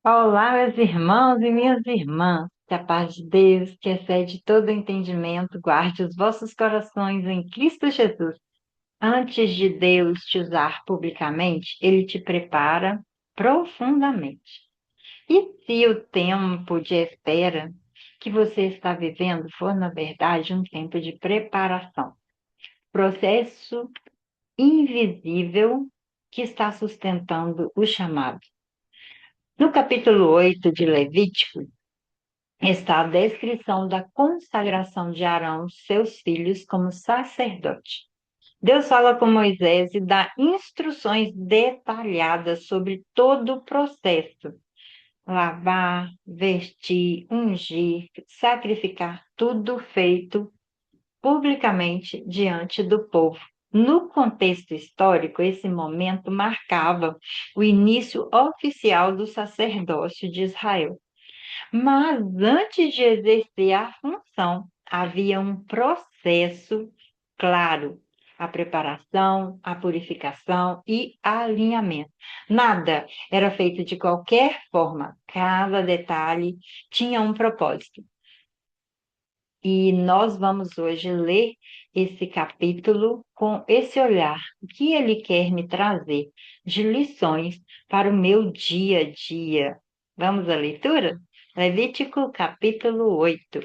Olá, meus irmãos e minhas irmãs, que a paz de Deus, que excede todo o entendimento, guarde os vossos corações em Cristo Jesus. Antes de Deus te usar publicamente, Ele te prepara profundamente. E se o tempo de espera que você está vivendo for, na verdade, um tempo de preparação, processo invisível que está sustentando o chamado. No capítulo 8 de Levítico, está a descrição da consagração de Arão e seus filhos como sacerdote. Deus fala com Moisés e dá instruções detalhadas sobre todo o processo: lavar, vestir, ungir, sacrificar, tudo feito publicamente diante do povo. No contexto histórico, esse momento marcava o início oficial do sacerdócio de Israel. Mas antes de exercer a função, havia um processo claro: a preparação, a purificação e alinhamento. Nada era feito de qualquer forma, cada detalhe tinha um propósito. E nós vamos hoje ler esse capítulo com esse olhar, o que ele quer me trazer de lições para o meu dia a dia. Vamos à leitura? Levítico capítulo 8.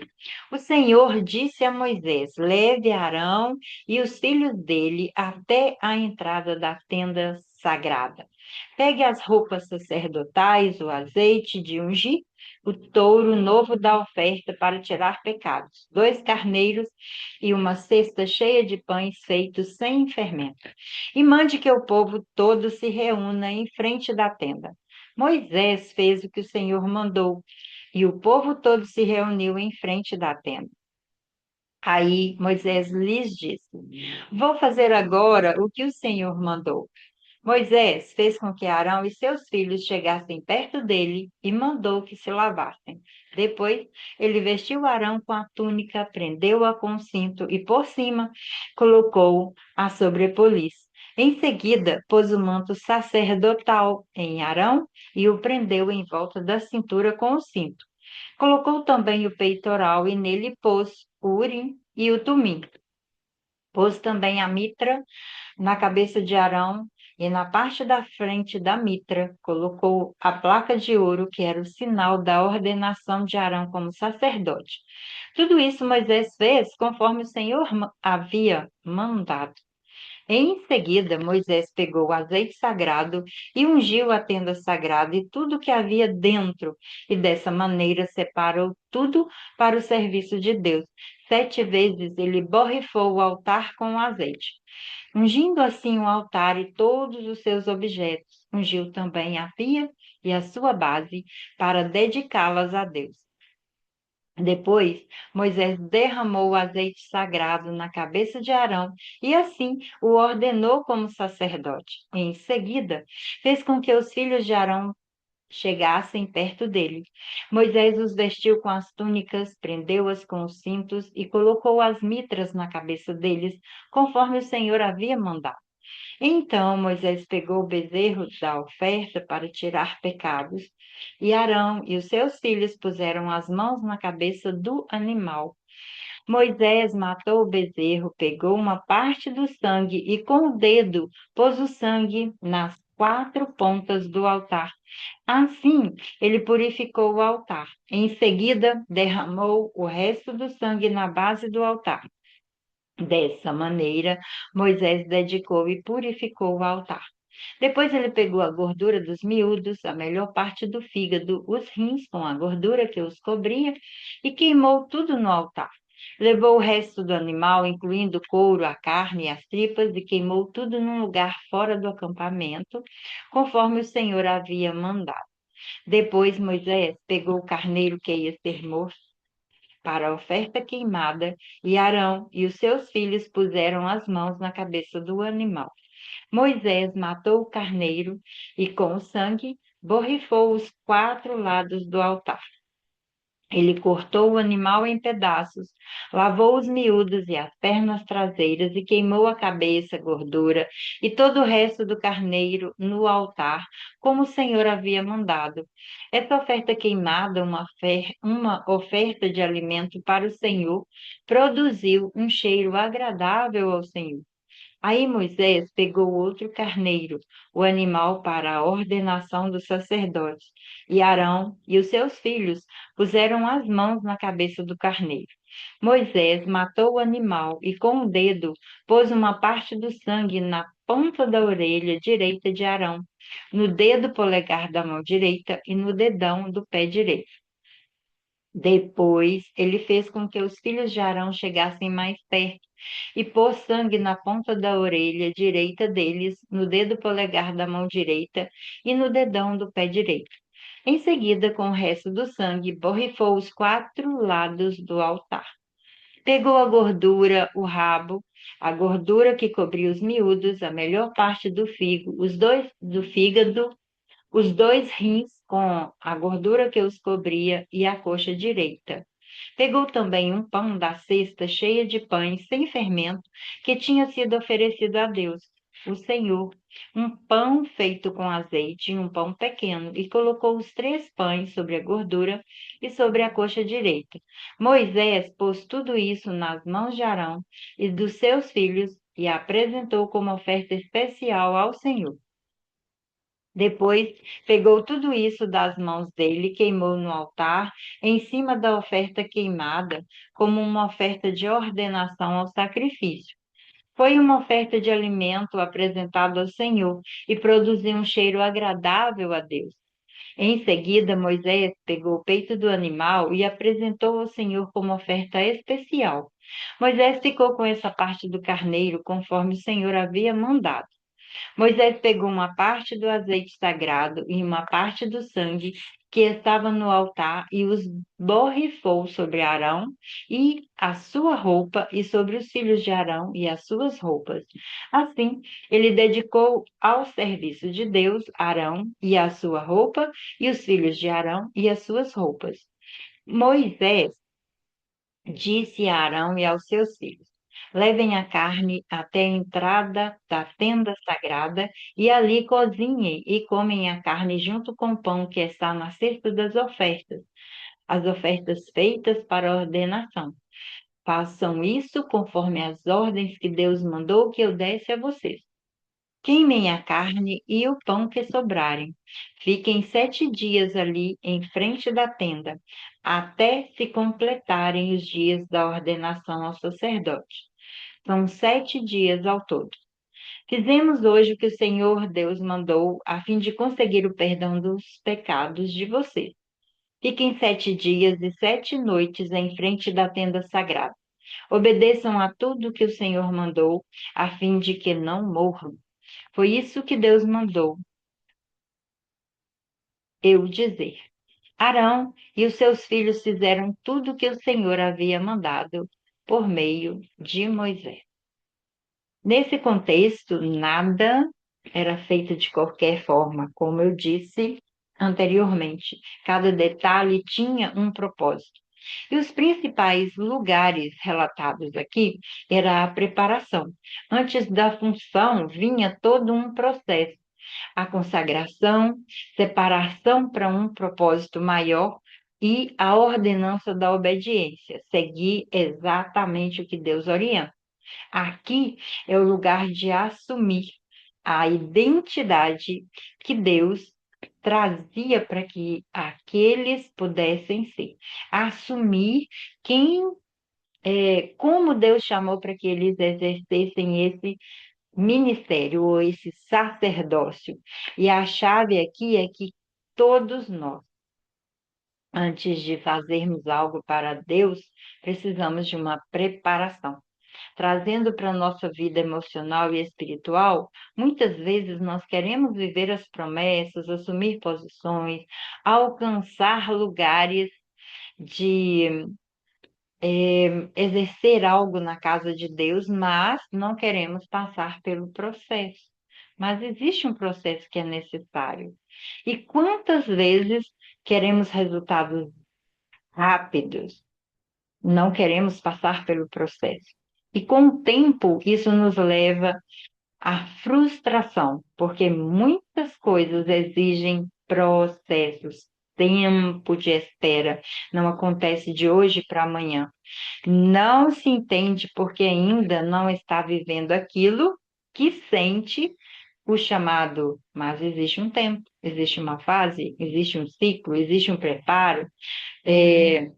O Senhor disse a Moisés: leve Arão e os filhos dele até a entrada da tenda sagrada. Pegue as roupas sacerdotais, o azeite de ungir, o touro novo da oferta para tirar pecados, 2 carneiros e uma cesta cheia de pães feitos sem fermento. E mande que o povo todo se reúna em frente da tenda. Moisés fez o que o Senhor mandou, e o povo todo se reuniu em frente da tenda. Aí Moisés lhes disse: vou fazer agora o que o Senhor mandou. Moisés fez com que Arão e seus filhos chegassem perto dele e mandou que se lavassem. Depois, ele vestiu Arão com a túnica, prendeu-a com o cinto e, por cima, colocou a sobrepoliz. Em seguida, pôs o manto sacerdotal em Arão e o prendeu em volta da cintura com o cinto. Colocou também o peitoral e nele pôs o urim e o tumim. Pôs também a mitra na cabeça de Arão e na parte da frente da mitra colocou a placa de ouro, que era o sinal da ordenação de Arão como sacerdote. Tudo isso Moisés fez conforme o Senhor havia mandado. Em seguida, Moisés pegou o azeite sagrado e ungiu a tenda sagrada e tudo que havia dentro, e dessa maneira separou tudo para o serviço de Deus. 7 vezes ele borrifou o altar com o azeite. Ungindo assim o altar e todos os seus objetos, ungiu também a pia e a sua base para dedicá-las a Deus. Depois, Moisés derramou o azeite sagrado na cabeça de Arão e assim o ordenou como sacerdote. Em seguida, fez com que os filhos de Arão chegassem perto dele. Moisés os vestiu com as túnicas, prendeu-as com os cintos e colocou as mitras na cabeça deles, conforme o Senhor havia mandado. Então Moisés pegou o bezerro da oferta para tirar pecados, e Arão e os seus filhos puseram as mãos na cabeça do animal. Moisés matou o bezerro, pegou uma parte do sangue e com o dedo pôs o sangue nas 4 pontas do altar. Assim, ele purificou o altar. Em seguida, derramou o resto do sangue na base do altar. Dessa maneira, Moisés dedicou e purificou o altar. Depois ele pegou a gordura dos miúdos, a melhor parte do fígado, os rins com a gordura que os cobria e queimou tudo no altar. Levou o resto do animal, incluindo o couro, a carne e as tripas, e queimou tudo num lugar fora do acampamento, conforme o Senhor havia mandado. Depois Moisés pegou o carneiro que ia ser morto para a oferta queimada, e Arão e os seus filhos puseram as mãos na cabeça do animal. Moisés matou o carneiro e, com o sangue, borrifou os 4 lados do altar. Ele cortou o animal em pedaços, lavou os miúdos e as pernas traseiras e queimou a cabeça, gordura e todo o resto do carneiro no altar, como o Senhor havia mandado. Essa oferta queimada, uma oferta de alimento para o Senhor, produziu um cheiro agradável ao Senhor. Aí Moisés pegou outro carneiro, o animal para a ordenação do sacerdote, e Arão e os seus filhos puseram as mãos na cabeça do carneiro. Moisés matou o animal e com o dedo pôs uma parte do sangue na ponta da orelha direita de Arão, no dedo polegar da mão direita e no dedão do pé direito. Depois, ele fez com que os filhos de Arão chegassem mais perto e pôs sangue na ponta da orelha direita deles, no dedo polegar da mão direita e no dedão do pé direito. Em seguida, com o resto do sangue, borrifou os quatro lados do altar. Pegou a gordura, o rabo, a gordura que cobria os miúdos, a melhor parte do figo, os dois do fígado, os dois rins com a gordura que os cobria e a coxa direita. Pegou também um pão da cesta cheia de pães sem fermento que tinha sido oferecido a Deus, o Senhor, um pão feito com azeite e um pão pequeno, e colocou os três pães sobre a gordura e sobre a coxa direita. Moisés pôs tudo isso nas mãos de Arão e dos seus filhos e a apresentou como oferta especial ao Senhor. Depois pegou tudo isso das mãos dele e queimou no altar, em cima da oferta queimada, como uma oferta de ordenação ao sacrifício. Foi uma oferta de alimento apresentada ao Senhor e produziu um cheiro agradável a Deus. Em seguida, Moisés pegou o peito do animal e apresentou ao Senhor como oferta especial. Moisés ficou com essa parte do carneiro conforme o Senhor havia mandado. Moisés pegou uma parte do azeite sagrado e uma parte do sangue que estava no altar e os borrifou sobre Arão e a sua roupa e sobre os filhos de Arão e as suas roupas. Assim, ele dedicou ao serviço de Deus Arão e a sua roupa e os filhos de Arão e as suas roupas. Moisés disse a Arão e aos seus filhos: Levem a carne até a entrada da tenda sagrada e ali cozinhem e comem a carne junto com o pão que está na cesta das ofertas, as ofertas feitas para a ordenação. Façam isso conforme as ordens que Deus mandou que eu desse a vocês. Queimem a carne e o pão que sobrarem. Fiquem 7 dias ali em frente da tenda, até se completarem os dias da ordenação ao sacerdote. São 7 dias ao todo. Fizemos hoje o que o Senhor Deus mandou, a fim de conseguir o perdão dos pecados de vocês. Fiquem 7 dias e 7 noites em frente da tenda sagrada. Obedeçam a tudo que o Senhor mandou, a fim de que não morram. Foi isso que Deus mandou eu dizer. Arão e os seus filhos fizeram tudo o que o Senhor havia mandado por meio de Moisés. Nesse contexto, nada era feito de qualquer forma, como eu disse anteriormente. Cada detalhe tinha um propósito. E os principais lugares relatados aqui era a preparação. Antes da função vinha todo um processo a consagração, separação para um propósito maior e a ordenança da obediência, seguir exatamente o que Deus orienta. Aqui é o lugar de assumir a identidade que Deus trazia para que aqueles pudessem ser. Assumir como Deus chamou para que eles exercessem esse ministério ou esse sacerdócio. E a chave aqui é que todos nós, antes de fazermos algo para Deus, precisamos de uma preparação. Trazendo para a nossa vida emocional e espiritual, muitas vezes nós queremos viver as promessas, assumir posições, alcançar lugares de exercer algo na casa de Deus, mas não queremos passar pelo processo. Mas existe um processo que é necessário. E quantas vezes queremos resultados rápidos. Não queremos passar pelo processo. E com o tempo, isso nos leva à frustração, porque muitas coisas exigem processos, tempo de espera. Não acontece de hoje para amanhã. Não se entende porque ainda não está vivendo aquilo que sente o chamado. Mas existe um tempo, existe uma fase, existe um ciclo, existe um preparo. É,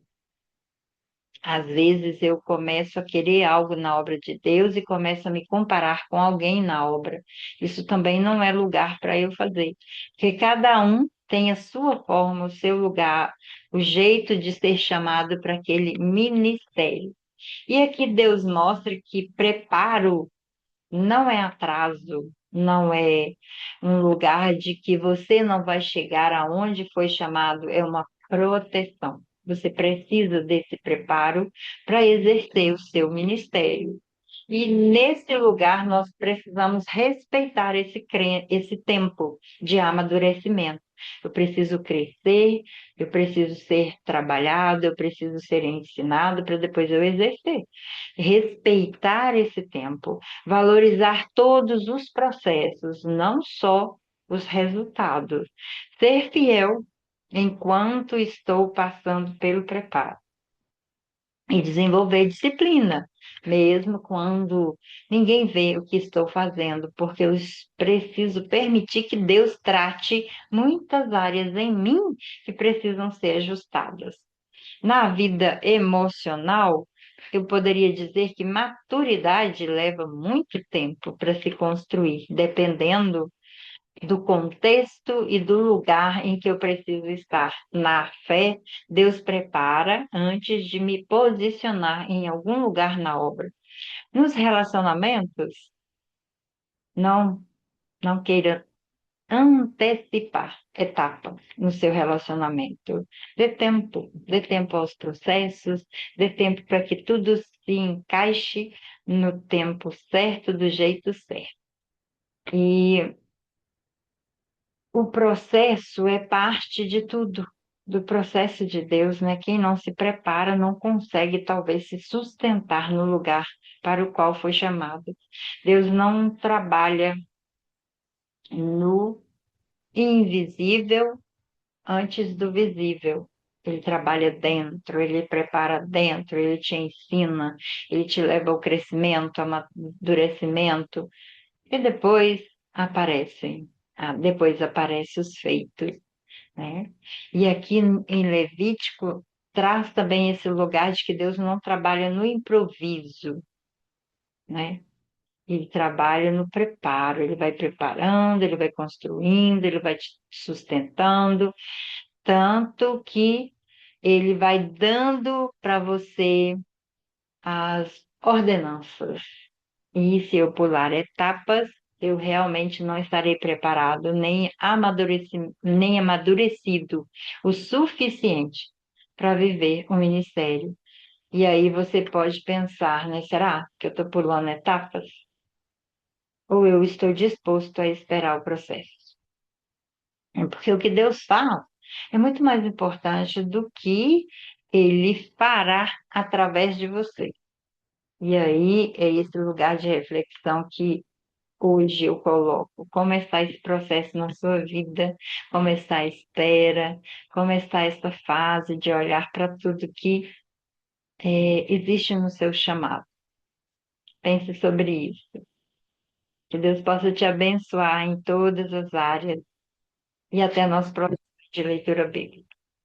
Às vezes eu começo a querer algo na obra de Deus e começo a me comparar com alguém na obra. Isso também não é lugar para eu fazer, porque cada um tem a sua forma, o seu lugar, o jeito de ser chamado para aquele ministério. E aqui Deus mostra que preparo não é atraso, não é um lugar de que você não vai chegar aonde foi chamado, é uma proteção. Você precisa desse preparo para exercer o seu ministério. E nesse lugar nós precisamos respeitar esse tempo de amadurecimento. Eu preciso crescer, eu preciso ser trabalhado, eu preciso ser ensinado para depois eu exercer. Respeitar esse tempo, valorizar todos os processos, não só os resultados. Ser fiel enquanto estou passando pelo preparo e desenvolver disciplina, mesmo quando ninguém vê o que estou fazendo, porque eu preciso permitir que Deus trate muitas áreas em mim que precisam ser ajustadas. Na vida emocional, eu poderia dizer que maturidade leva muito tempo para se construir, dependendo do contexto e do lugar em que eu preciso estar. Na fé, Deus prepara antes de me posicionar em algum lugar na obra. Nos relacionamentos, não, não queira antecipar etapas no seu relacionamento. Dê tempo aos processos, dê tempo para que tudo se encaixe no tempo certo, do jeito certo. E o processo é parte de tudo, do processo de Deus, né? Quem não se prepara não consegue talvez se sustentar no lugar para o qual foi chamado. Deus não trabalha no invisível antes do visível. Ele trabalha dentro, ele prepara dentro, ele te ensina, ele te leva ao crescimento, ao amadurecimento, e depois aparecem os feitos, né? E aqui em Levítico traz também esse lugar de que Deus não trabalha no improviso, né? Ele trabalha no preparo, ele vai preparando, ele vai construindo, ele vai te sustentando, tanto que ele vai dando para você as ordenanças. E se eu pular etapas, eu realmente não estarei preparado, nem amadurecido o suficiente para viver o ministério. E aí você pode pensar, né? Será que eu estou pulando etapas? Ou eu estou disposto a esperar o processo? Porque o que Deus faz é muito mais importante do que ele fará através de você. E aí é esse lugar de reflexão que hoje eu coloco. Como está esse processo na sua vida? Como está a espera? Como está essa fase de olhar para tudo que existe no seu chamado? Pense sobre isso. Que Deus possa te abençoar em todas as áreas. E até nosso próximo de leitura bíblica.